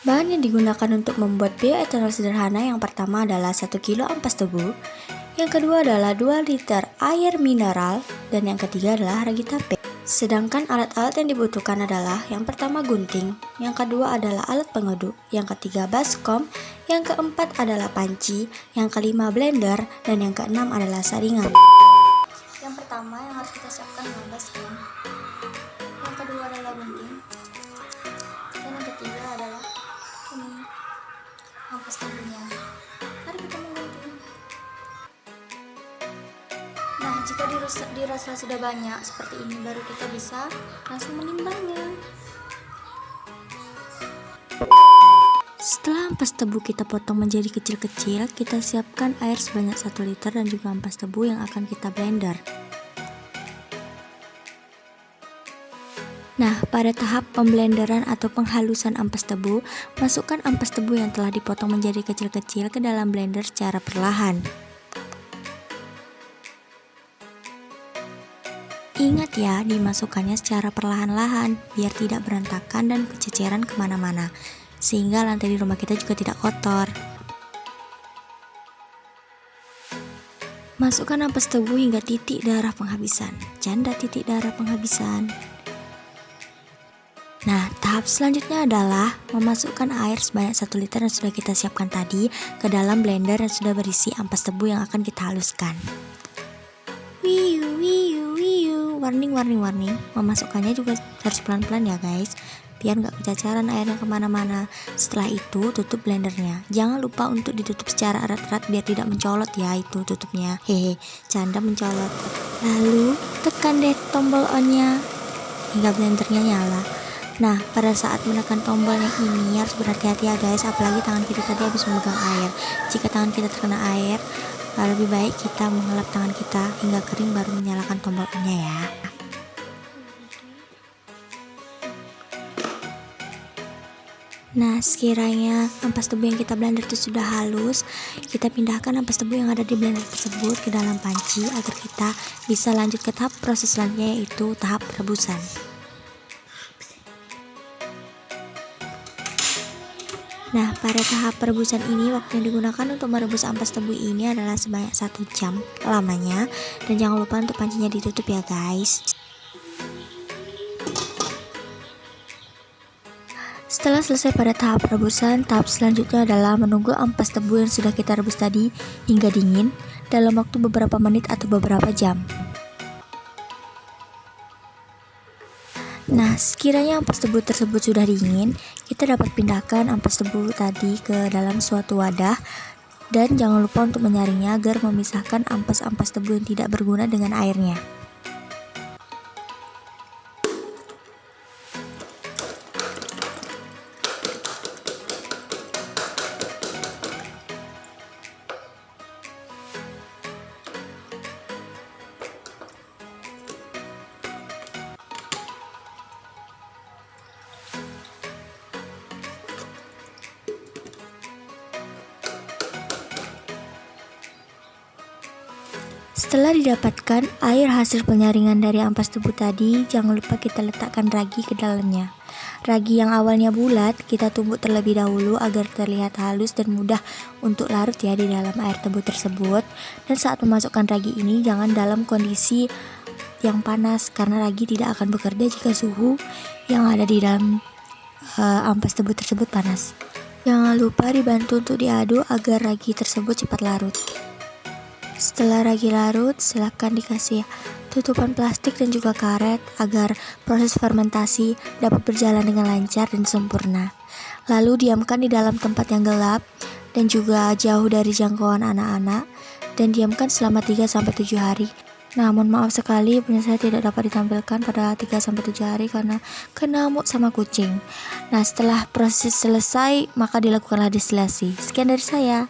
Bahan yang digunakan untuk membuat bioetanol sederhana yang pertama adalah 1 kilo ampas tebu, yang kedua adalah 2 liter air mineral, dan yang ketiga adalah ragi tape. Sedangkan alat-alat yang dibutuhkan adalah yang pertama gunting, yang kedua adalah alat pengaduk, yang ketiga baskom, yang keempat adalah panci, yang kelima blender, dan yang keenam adalah saringan. Yang pertama yang harus kita siapkan adalah baskom, yang kedua adalah gunting, dan yang ketiga adalah ini ampas tebunya. Mari kita menggunting. Nah, jika dirasa sudah banyak seperti ini, baru kita bisa langsung menimbangnya. Setelah ampas tebu kita potong menjadi kecil-kecil, kita siapkan air sebanyak 1 liter dan juga ampas tebu yang akan kita blender. Nah, pada tahap pemblenderan atau penghalusan ampas tebu, masukkan ampas tebu yang telah dipotong menjadi kecil-kecil ke dalam blender secara perlahan. Ingat ya, dimasukkannya secara perlahan-lahan, biar tidak berantakan dan kececeran kemana-mana, sehingga lantai di rumah kita juga tidak kotor. Masukkan ampas tebu hingga titik darah penghabisan, janda titik darah penghabisan. Nah, tahap selanjutnya adalah memasukkan air sebanyak 1 liter yang sudah kita siapkan tadi ke dalam blender yang sudah berisi ampas tebu yang akan kita haluskan. Wiu, warning. Memasukkannya juga harus pelan-pelan ya guys, biar nggak kececeran airnya kemana-mana. Setelah itu tutup blendernya. Jangan lupa untuk ditutup secara erat-erat biar tidak mencolot ya itu tutupnya. Hehe, canda mencolot. Lalu tekan deh tombol on-nya hingga blendernya nyala. Nah, pada saat menekan tombol yang ini harus berhati-hati ya guys, apalagi tangan kita tadi habis memegang air. Jika tangan kita terkena air, lebih baik kita mengelap tangan kita hingga kering baru menyalakan tombol on-nya ya. Nah, sekiranya ampas tebu yang kita blender itu sudah halus, kita pindahkan ampas tebu yang ada di blender tersebut ke dalam panci agar kita bisa lanjut ke tahap proses selanjutnya, yaitu tahap perebusan. Nah, pada tahap perebusan ini waktu yang digunakan untuk merebus ampas tebu ini adalah sebanyak 1 jam lamanya, dan jangan lupa untuk pancinya ditutup ya guys. Setelah selesai pada tahap perebusan, tahap selanjutnya adalah menunggu ampas tebu yang sudah kita rebus tadi hingga dingin dalam waktu beberapa menit atau beberapa jam. Nah, sekiranya ampas tebu tersebut sudah dingin, kita dapat pindahkan ampas tebu tadi ke dalam suatu wadah, dan jangan lupa untuk menyaringnya agar memisahkan ampas-ampas tebu yang tidak berguna dengan airnya. Setelah didapatkan air hasil penyaringan dari ampas tebu tadi, jangan lupa kita letakkan ragi ke dalamnya. Ragi yang awalnya bulat, kita tumbuk terlebih dahulu agar terlihat halus dan mudah untuk larut ya di dalam air tebu tersebut. Dan saat memasukkan ragi ini, jangan dalam kondisi yang panas, karena ragi tidak akan bekerja jika suhu yang ada di dalam ampas tebu tersebut panas. Jangan lupa dibantu untuk diaduk agar ragi tersebut cepat larut. Setelah ragi larut, silakan dikasih tutupan plastik dan juga karet agar proses fermentasi dapat berjalan dengan lancar dan sempurna. Lalu diamkan di dalam tempat yang gelap dan juga jauh dari jangkauan anak-anak, dan diamkan selama 3-7 hari. Nah, mohon maaf sekali punya saya tidak dapat ditampilkan pada 3-7 hari karena kena nyamuk sama kucing. Nah, setelah proses selesai, maka dilakukanlah distilasi. Sekian dari saya.